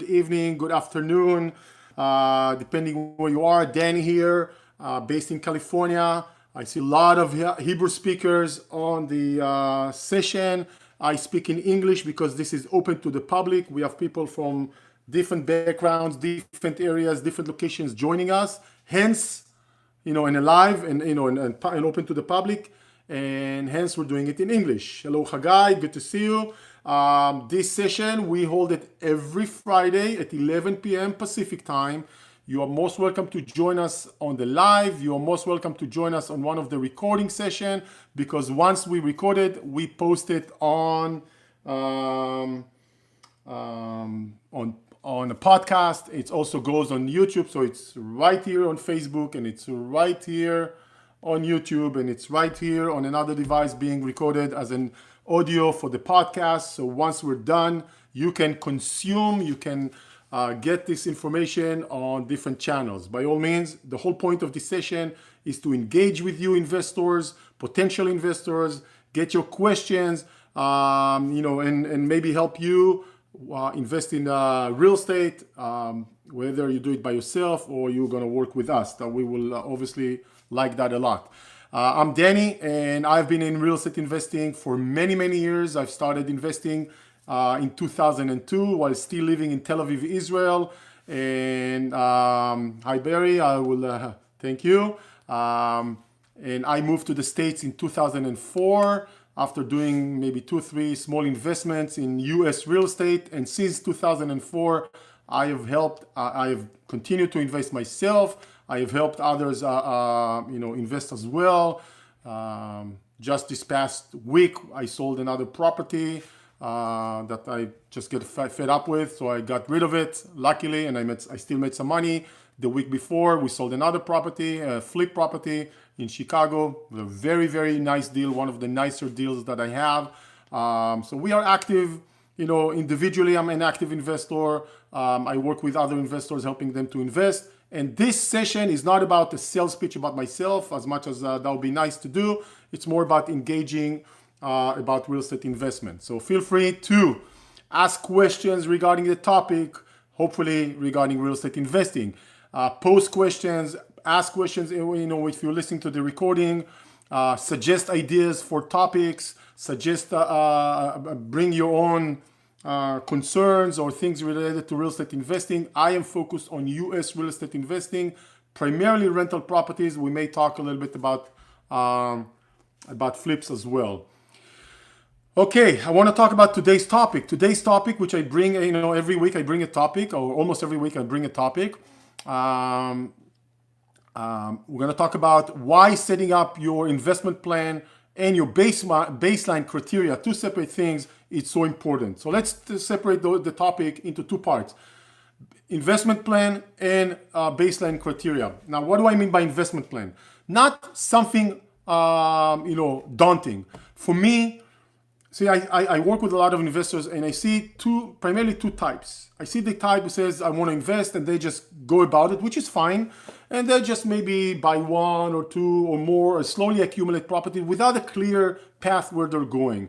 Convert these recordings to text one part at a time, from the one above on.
evening, good afternoon, depending where you are. Danny here, based in California. I see a lot of Hebrew speakers on the session. I speak in English because this is open to the public. We have people from different backgrounds, different areas, different locations joining us. Hence, and alive and open to the public. And hence we're doing it in English. Hello, Hagai, good to see you. This session, we hold it every Friday at 11 p.m. Pacific time. You are most welcome to join us on the live. You are most welcome to join us on one of the recording session, because once we record it, we post it on a podcast. It also goes on YouTube, so it's right here on Facebook, and it's right here on YouTube, and it's right here on another device being recorded as an audio for the podcast. So once we're done, you can consume, you can get this information on different channels. By all means, the whole point of this session is to engage with you investors, potential investors, get your questions, and maybe help you invest in real estate, whether you do it by yourself or you're going to work with us. That we will obviously like that a lot. I'm Danny, and I've been in real estate investing for many, many years. I've started investing in 2002 while still living in Tel Aviv, Israel. And hi, Barry. I will thank you. And I moved to the States in 2004 after doing maybe 2-3 small investments in U.S. real estate. And since 2004, I have continued to invest myself. I have helped others, invest as well. Just this past week, I sold another property that I just get fed up with, so I got rid of it, luckily, and I still made some money. The week before, we sold another property, a flip property in Chicago. A very, very nice deal, one of the nicer deals that I have. So we are active, individually. I'm an active investor. I work with other investors, helping them to invest. And this session is not about a sales pitch about myself, as much as that would be nice to do. It's more about engaging about real estate investment. So feel free to ask questions regarding the topic, hopefully regarding real estate investing. Post questions, ask questions, if you're listening to the recording, suggest ideas for topics, bring your own concerns or things related to real estate investing. I am focused on U.S. real estate investing, primarily rental properties. We may talk a little bit about flips as well. Okay, I want to talk about today's topic. Today's topic, which I bring, every week I bring a topic, or almost every week I bring a topic. We're going to talk about why setting up your investment plan and your baseline criteria, two separate things, it's so important. So let's separate the topic into two parts: investment plan and baseline criteria. Now, what do I mean by investment plan? Not something daunting. For me, see, I work with a lot of investors, and I see primarily two types. I see the type who says, I want to invest, and they just go about it, which is fine. And they just maybe buy one or two or more, or slowly accumulate property without a clear path where they're going.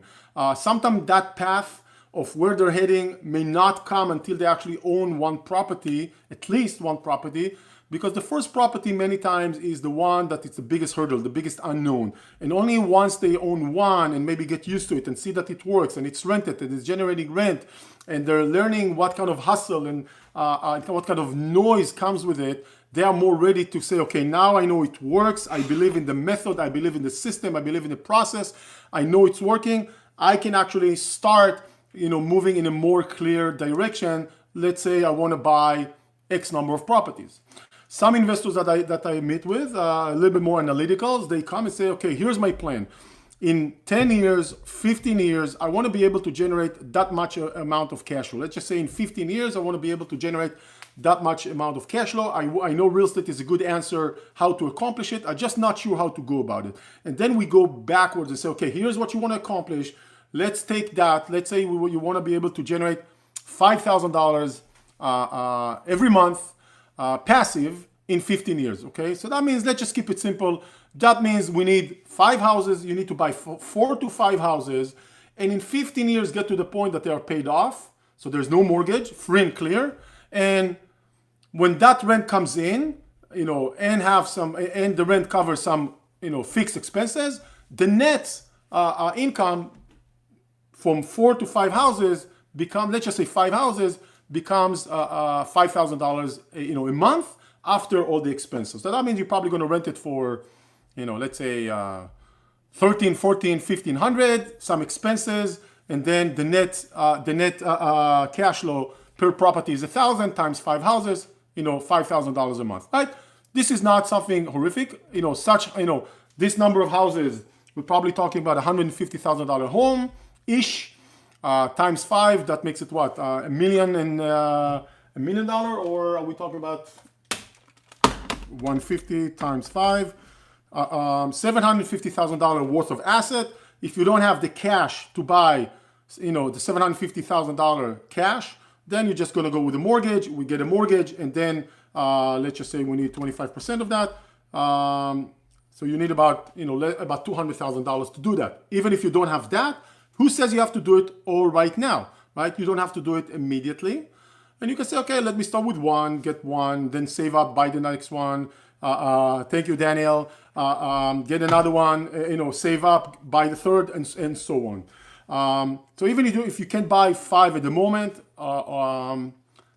Sometimes that path of where they're heading may not come until they actually own one property, at least one property, because the first property many times is the one that it's the biggest hurdle, the biggest unknown. And only once they own one and maybe get used to it and see that it works and it's rented and it's generating rent, and they're learning what kind of hustle and what kind of noise comes with it, they are more ready to say, okay, now I know it works. I believe in the method. I believe in the system. I believe in the process. I know it's working. I can actually start, moving in a more clear direction. Let's say I want to buy X number of properties. Some investors that I meet with, a little bit more analytical, they come and say, okay, here's my plan. In 10 years, 15 years, I want to be able to generate that much amount of cash flow. Let's just say in 15 years, I want to be able to generate that much amount of cash flow. I know real estate is a good answer how to accomplish it. I'm just not sure how to go about it. And then we go backwards and say, okay, here's what you want to accomplish. Let's take that. Let's say you want to be able to generate $5,000 every month, passive, in 15 years, okay? So that means, let's just keep it simple. That means we need 5 houses. You need to buy 4 to 5 houses. And in 15 years, get to the point that they are paid off. So there's no mortgage, free and clear. And when that rent comes in, and the rent covers some, fixed expenses, the net income from 4 to 5 houses let's just say 5 houses becomes $5,000, a month after all the expenses. So that means you're probably going to rent it for, let's say 13, 14, 1,500, some expenses, and then the net cash flow per property is 1,000 times 5 houses, $5,000 a month, right? This is not something horrific, this number of houses, we're probably talking about $150,000 home ish, times 5, that makes it what? $1 million, or are we talking about 150 times 5? $750,000 worth of asset. If you don't have the cash to buy, the $750,000 cash, then you're just going to go with a mortgage. We get a mortgage, and then let's just say we need 25% of that. So you need about $200,000 to do that. Even if you don't have that, who says you have to do it all right now, right? You don't have to do it immediately. And you can say, okay, let me start with one, get one, then save up, buy the next one. Thank you, Daniel. Get another one, save up, buy the third, and so on. So even if you can't buy 5 at the moment,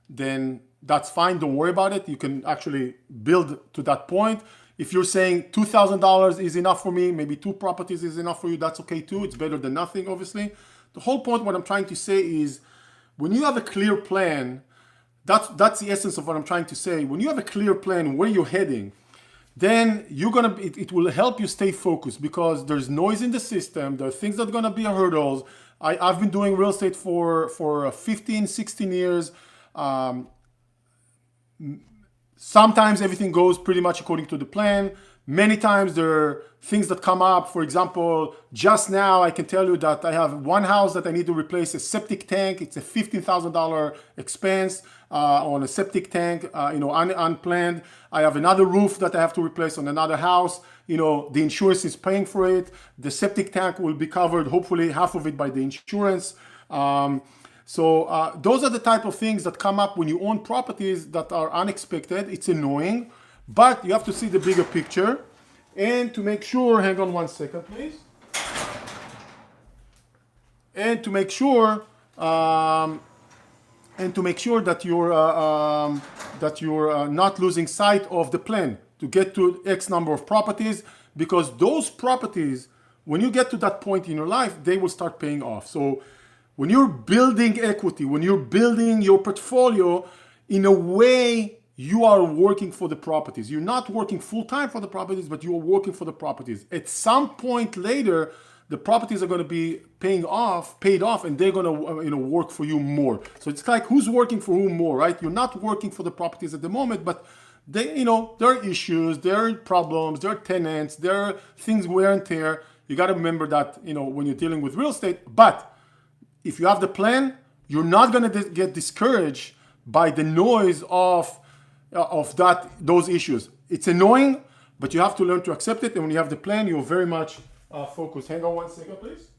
then that's fine. Don't worry about it. You can actually build to that point. If you're saying $2,000 is enough for me, maybe 2 properties is enough for you, that's okay too. It's better than nothing, obviously. The whole point, what I'm trying to say is, when you have a clear plan, that's the essence of what I'm trying to say. When you have a clear plan where you're heading, then it will help you stay focused, because there's noise in the system. There are things that are gonna be hurdles. I've been doing real estate for 15, 16 years. Sometimes everything goes pretty much according to the plan. Many times there are things that come up. For example, just now I can tell you that I have one house that I need to replace a septic tank. It's a $15,000 expense on a septic tank, unplanned. I have another roof that I have to replace on another house. The insurance is paying for it. The septic tank will be covered, hopefully half of it, by the insurance. So those are the type of things that come up when you own properties that are unexpected. It's annoying, but you have to see the bigger picture. And to make sure, hang on one second, please. And to make sure that you're not losing sight of the plan to get to X number of properties, because those properties, when you get to that point in your life, they will start paying off. So when you're building equity, when you're building your portfolio, in a way, you are working for the properties. You're not working full-time for the properties, but you're working for the properties. At some point later, the properties are going to be paid off, and they're going to work for you more. So it's like, who's working for whom more, right? You're not working for the properties at the moment, but there are issues, there are problems, there are tenants, there are things wear and tear. You got to remember that, when you're dealing with real estate. But if you have the plan, you're not going to get discouraged by the noise of those issues. It's annoying, but you have to learn to accept it. And when you have the plan, you're very much focused. Hang on one second, please.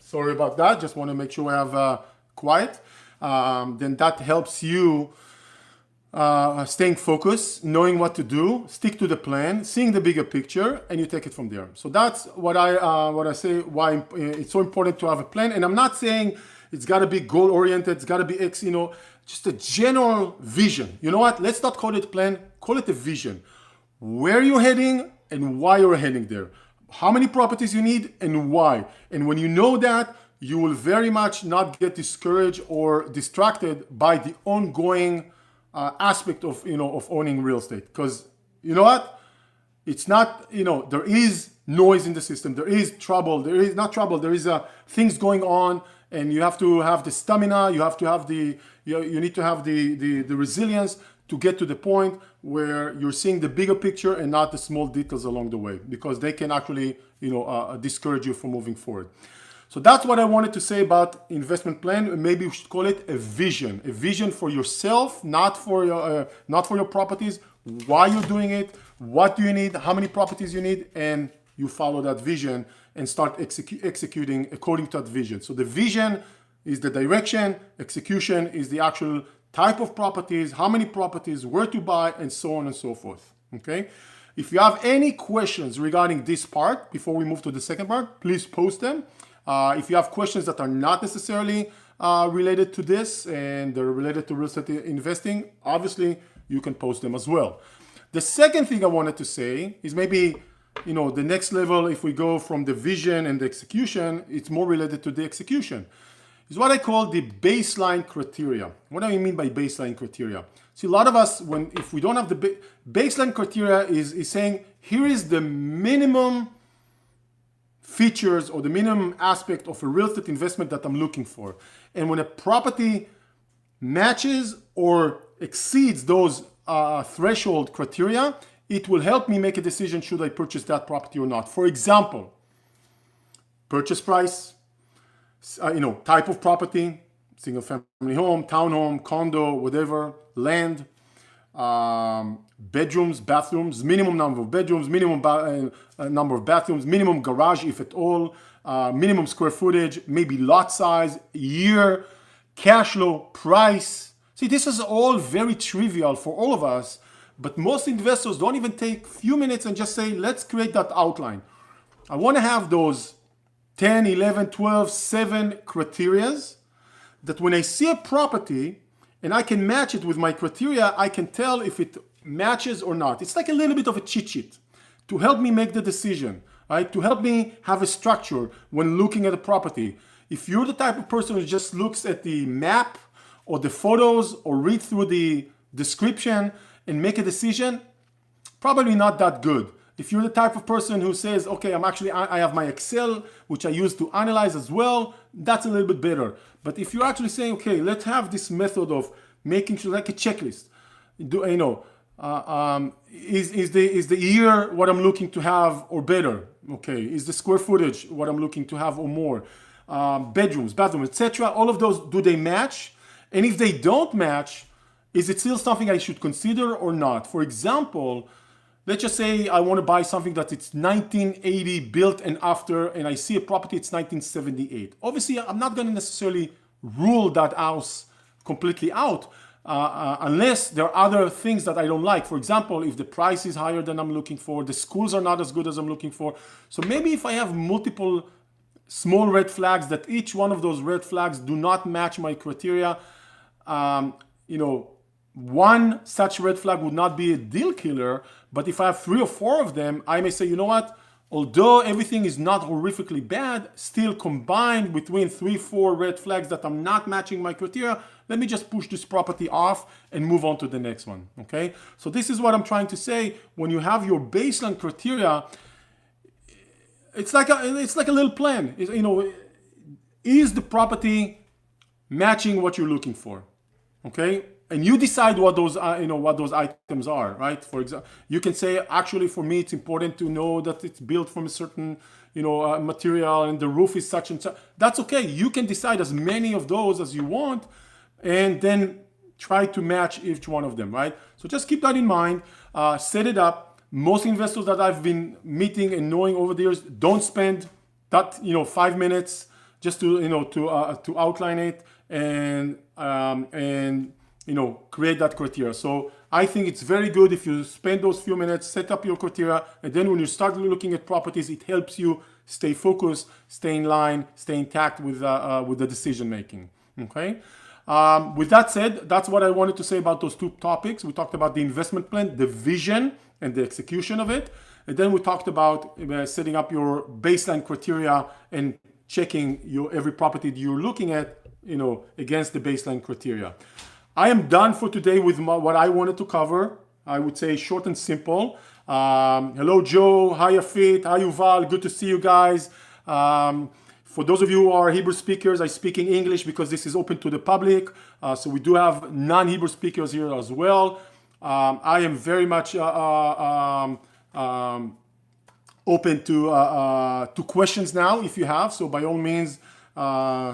Sorry about that. Just want to make sure I have quiet. Then that helps you staying focused, knowing what to do, stick to the plan, seeing the bigger picture, and you take it from there. So that's what I say, why it's so important to have a plan. And I'm not saying it's got to be goal oriented, it's got to be just a general vision. You know what? Let's not call it a plan, call it a vision. Where you're heading and why you're heading there. How many properties you need and why. And when you know that, you will very much not get discouraged or distracted by the ongoing aspect of owning real estate. Because you know what, it's not, there is noise in the system, there is trouble, there is not trouble, there is things going on, and you have to have the stamina, you have to have you need to have the resilience to get to the point where you're seeing the bigger picture and not the small details along the way, because they can actually discourage you from moving forward. So that's what I wanted to say about investment plan. Maybe we should call it a vision for yourself, not for your properties. Why you're doing it, what do you need, how many properties you need, and you follow that vision, and start executing according to that vision. So the vision is the direction, execution is the actual type of properties, how many properties, where to buy, and so on and so forth. Okay. If you have any questions regarding this part before we move to the second part, please post them. If you have questions that are not necessarily related to this and they're related to real estate investing, obviously you can post them as well. The second thing I wanted to say is maybe, the next level, if we go from the vision and the execution, it's more related to the execution. Is what I call the baseline criteria. What do I mean by baseline criteria? See, a lot of us, if we don't have the baseline criteria is saying, here is the minimum features or the minimum aspect of a real estate investment that I'm looking for. And when a property matches or exceeds those threshold criteria, it will help me make a decision, should I purchase that property or not. For example, purchase price, type of property, single family home, townhome, condo, whatever, land, bedrooms, bathrooms, minimum number of bedrooms, minimum number of bathrooms, minimum garage if at all, minimum square footage, maybe lot size, year, cash flow, price. See, this is all very trivial for all of us, but most investors don't even take a few minutes and just say, let's create that outline. I want to have those 10, 11, 12, 7 criterias that when I see a property and I can match it with my criteria, I can tell if it matches or not. It's like a little bit of a cheat sheet to help me make the decision, right? To help me have a structure when looking at a property. If you're the type of person who just looks at the map or the photos or read through the description and make a decision, probably not that good. If you're the type of person who says, okay, I have my Excel, which I use to analyze as well, that's a little bit better. But if you're actually saying, okay, let's have this method of making sure, like a checklist. Is the year what I'm looking to have or better? Okay, is the square footage what I'm looking to have or more? Bedrooms, bathrooms, etc. All of those, do they match? And if they don't match, is it still something I should consider or not? For example, let's just say I want to buy something that it's 1980 built and after, and I see a property it's 1978. Obviously, I'm not going to necessarily rule that house completely out unless there are other things that I don't like. For example, if the price is higher than I'm looking for, the schools are not as good as I'm looking for. So maybe if I have multiple small red flags that each one of those red flags do not match my criteria, one such red flag would not be a deal killer, but if I have 3 or 4 of them, I may say, you know what, although everything is not horrifically bad, still combined between 3, 4 red flags that I'm not matching my criteria, let me just push this property off and move on to the next one, okay? So this is what I'm trying to say. When you have your baseline criteria, it's like a little plan. Is the property matching what you're looking for, okay? And you decide what those items are, right? For example, you can say, actually, for me, it's important to know that it's built from a certain, material and the roof is such and such. That's okay. You can decide as many of those as you want, and then try to match each one of them, right? So just keep that in mind. Set it up. Most investors that I've been meeting and knowing over the years don't spend that 5 minutes just to outline it and create that criteria. So I think it's very good if you spend those few minutes, set up your criteria, and then when you start looking at properties, it helps you stay focused, stay in line, stay intact with the decision making. Okay. With that said, that's what I wanted to say about those 2 topics. We talked about the investment plan, the vision, and the execution of it, and then we talked about setting up your baseline criteria and checking every property that you're looking at, against the baseline criteria. I am done for today with what I wanted to cover. I would say short and simple. Hello, Joe. Hi, Afit. Hi, Yuval. Good to see you guys. For those of you who are Hebrew speakers, I speak in English because this is open to the public. So we do have non-Hebrew speakers here as well. I am very much open to questions now if you have. So by all means,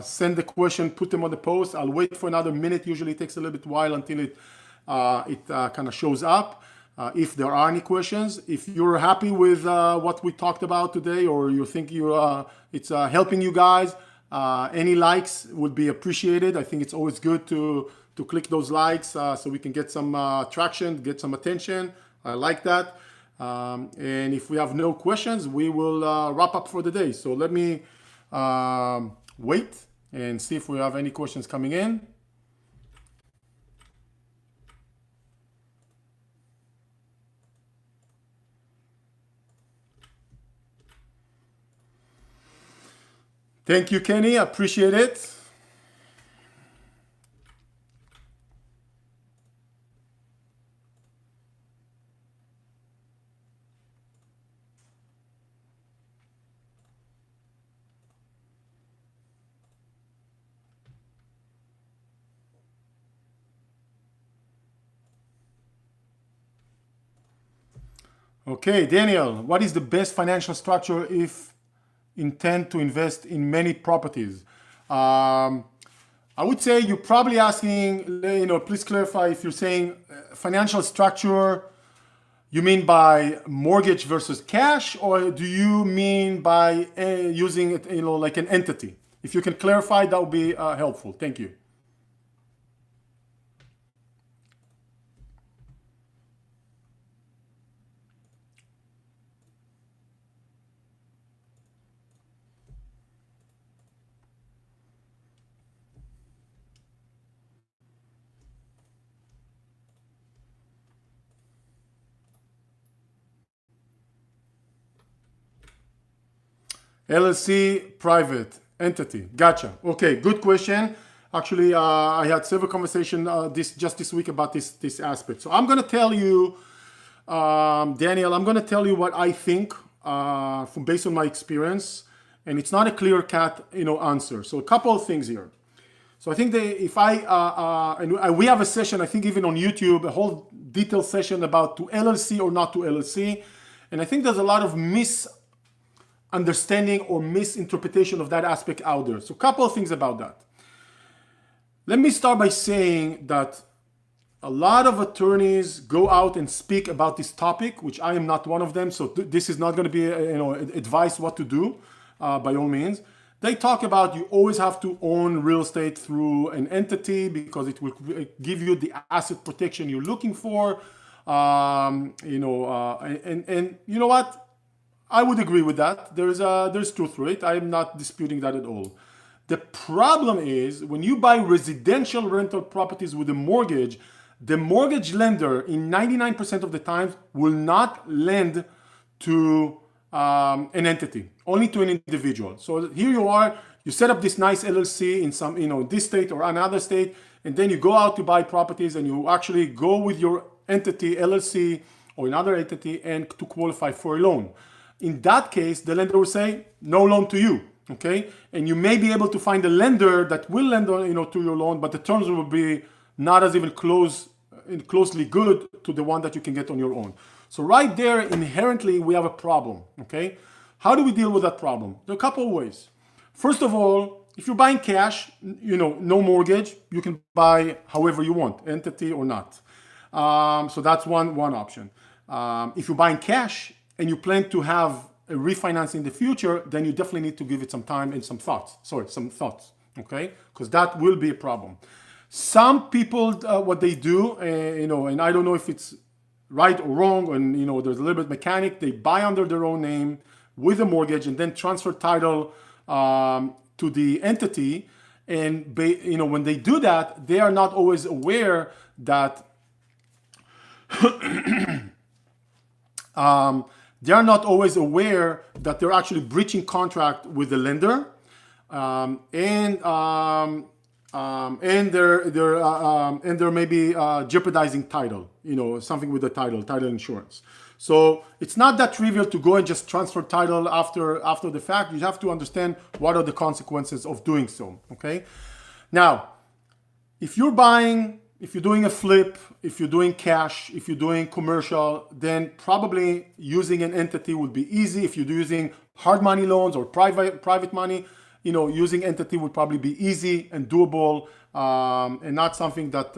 send the question, put them on the post. I'll wait for another minute. Usually it takes a little bit while until it kind of shows up. if there are any questions. If you're happy with what we talked about today, or you think it's helping you guys, any likes would be appreciated. I think it's always good to click those likes so we can get some traction, get some attention. I like that. And if we have no questions, we will wrap up for the day. So let me wait and see if we have any questions coming in. Thank you, Kenny. I appreciate it. Okay, Daniel, what is the best financial structure if intend to invest in many properties? I would say you're probably asking, please clarify if you're saying financial structure, you mean by mortgage versus cash, or do you mean by using it, like an entity? If you can clarify, that would be helpful. Thank you. LLC, private entity. Gotcha. Okay, good question. Actually, I had several conversations this week about this aspect. So I'm going to tell you, Daniel, I'm going to tell you what I think based on my experience, and it's not a clear-cut answer. So a couple of things here. So I think we have a session, I think even on YouTube, a whole detailed session about to LLC or not to LLC, and I think there's a lot of misunderstanding or misinterpretation of that aspect out there. So a couple of things about that. Let me start by saying that a lot of attorneys go out and speak about this topic, which I am not one of them. So this is not going to be advice what to do by all means. They talk about you always have to own real estate through an entity because it will give you the asset protection you're looking for. And you know what? I would agree with that. There's truth to it. I am not disputing that at all. The problem is when you buy residential rental properties with a mortgage, the mortgage lender in 99% of the time will not lend to an entity, only to an individual. So here you are, you set up this nice LLC in some, this state or another state, and then you go out to buy properties and you actually go with your entity, LLC or another entity, and to qualify for a loan. In that case, the lender will say, no loan to you, okay? And you may be able to find a lender that will lend to your loan, but the terms will be not as even closely good to the one that you can get on your own. So right there, inherently, we have a problem, okay? How do we deal with that problem? There are a couple of ways. First of all, if you're buying cash, no mortgage, you can buy however you want, entity or not. So that's one option. If you're buying cash and you plan to have a refinance in the future, then you definitely need to give it some time and some thoughts, okay? Because that will be a problem. Some people, what they do, and I don't know if it's right or wrong, and there's a little bit mechanic, they buy under their own name with a mortgage and then transfer title to the entity. And when they do that, they are not always aware that they're actually breaching contract with the lender, and they're maybe jeopardizing title, something with the title insurance. So it's not that trivial to go and just transfer title after the fact. You have to understand what are the consequences of doing so, okay? Now, if you're doing a flip, if you're doing cash, if you're doing commercial, then probably using an entity would be easy. If you're using hard money loans or private money, using entity would probably be easy and doable, and not something that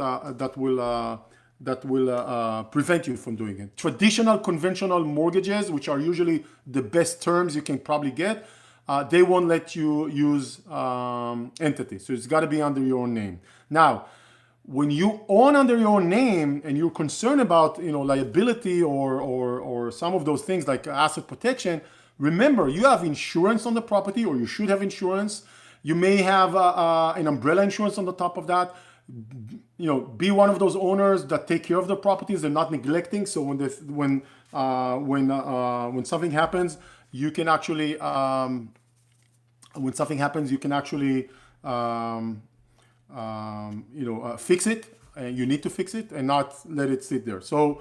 prevent you from doing it. Traditional conventional mortgages, which are usually the best terms you can probably get, they won't let you use entity. So it's got to be under your own name. Now, when you own under your own name and you're concerned about liability or some of those things like asset protection, remember you have insurance on the property, or you should have insurance. You may have an umbrella insurance on the top of that. Be one of those owners that take care of their properties and not neglecting. So when something happens, you can actually fix it. And you need to fix it and not let it sit there. So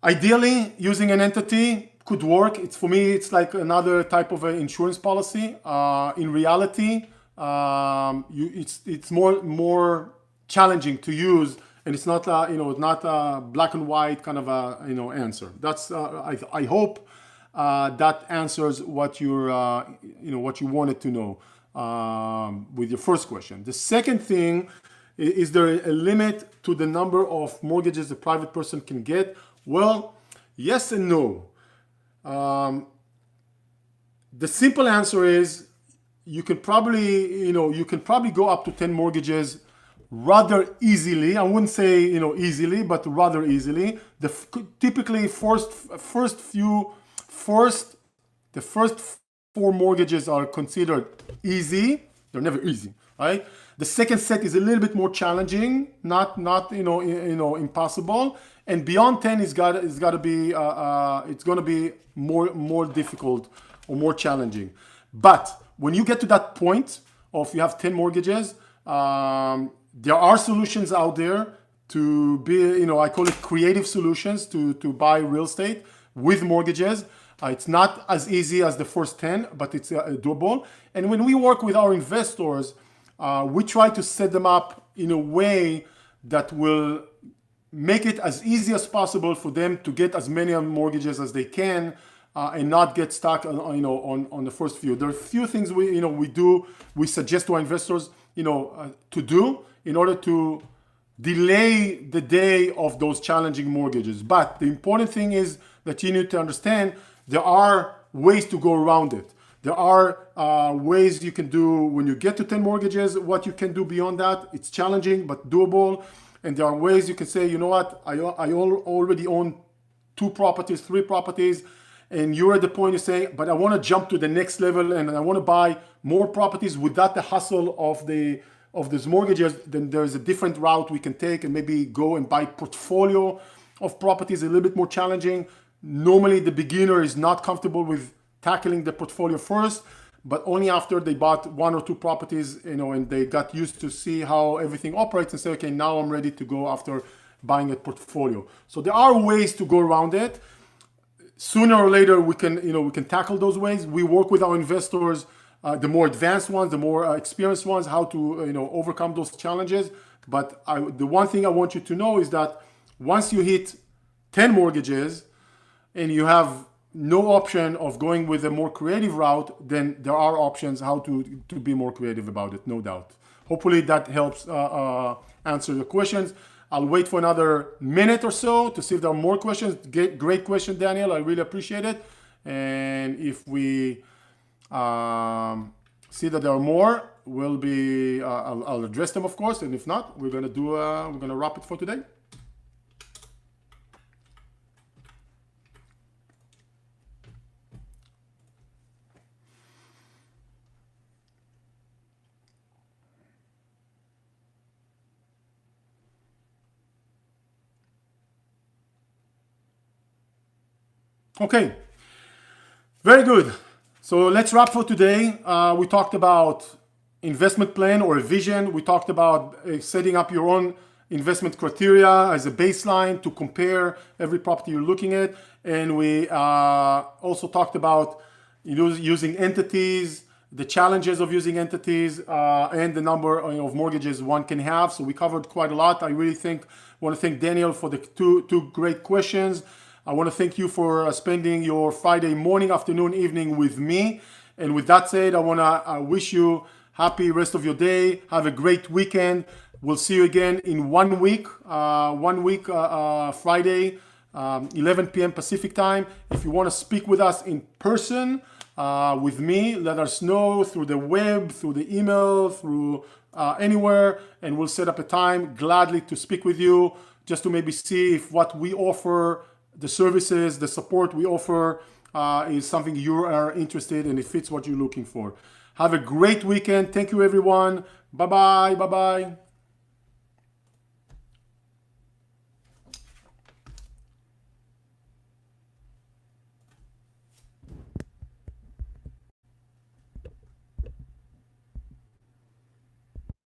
ideally, using an entity could work. For me, it's like another type of insurance policy. In reality, it's more challenging to use, and it's not not a black and white kind of answer. That's I hope that answers what you wanted to know with your first question. The second thing is there a limit to the number of mortgages a private person can get? Well, yes and no. The simple answer is you can probably go up to 10 mortgages rather easily. I wouldn't say easily, but rather easily. Typically the first 4 mortgages are considered easy. They're never easy, right? The second set is a little bit more challenging, not impossible. And beyond 10 it's going to be more difficult or more challenging. But when you get to that point of you have 10 mortgages, there are solutions out there to be, I call it creative solutions to buy real estate with mortgages. It's not as easy as the first 10, but it's doable. And when we work with our investors, we try to set them up in a way that will make it as easy as possible for them to get as many mortgages as they can and not get stuck on the first few. There are a few things we suggest to our investors to do in order to delay the day of those challenging mortgages. But the important thing is that you need to understand there are ways to go around it. There are ways you can do when you get to 10 mortgages, what you can do beyond that. It's challenging, but doable. And there are ways you can say, you know what, I already own 2 properties, 3 properties, and you're at the point you say, but I want to jump to the next level and I want to buy more properties without the hustle of these mortgages. Then there's a different route we can take and maybe go and buy portfolio of properties, a little bit more challenging. Normally the beginner is not comfortable with tackling the portfolio first, but only after they bought 1 or 2 properties, and they got used to see how everything operates and say, okay, now I'm ready to go after buying a portfolio. So there are ways to go around it. Sooner or later, we can tackle those ways. We work with our investors, the more advanced ones, the more experienced ones, how to overcome those challenges. But the one thing I want you to know is that once you hit 10 mortgages and you have no option of going with a more creative route, then there are options how to be more creative about it, no doubt. Hopefully that helps answer your questions. I'll wait for another minute or so to see if there are more questions. Great question, Daniel. I really appreciate it. And if we see that there are more, I'll address them, of course. And if not, we're gonna wrap it for today. Okay, very good. So let's wrap for today. We talked about investment plan or a vision. We talked about setting up your own investment criteria as a baseline to compare every property you're looking at. And we also talked about using entities, the challenges of using entities, and the number of mortgages one can have. So we covered quite a lot. I really want to thank Daniel for the two great questions. I want to thank you for spending your Friday morning, afternoon, evening with me. And with that said, I want to wish you happy rest of your day. Have a great weekend. We'll see you again in 1 week, Friday, 11 p.m. Pacific time. If you want to speak with us in person, with me, let us know through the web, through the email, through anywhere, and we'll set up a time gladly to speak with you, just to maybe see if what we offer, the services, the support we offer, is something you are interested in, it fits what you're looking for. Have a great weekend. Thank you, everyone. Bye-bye. Bye-bye.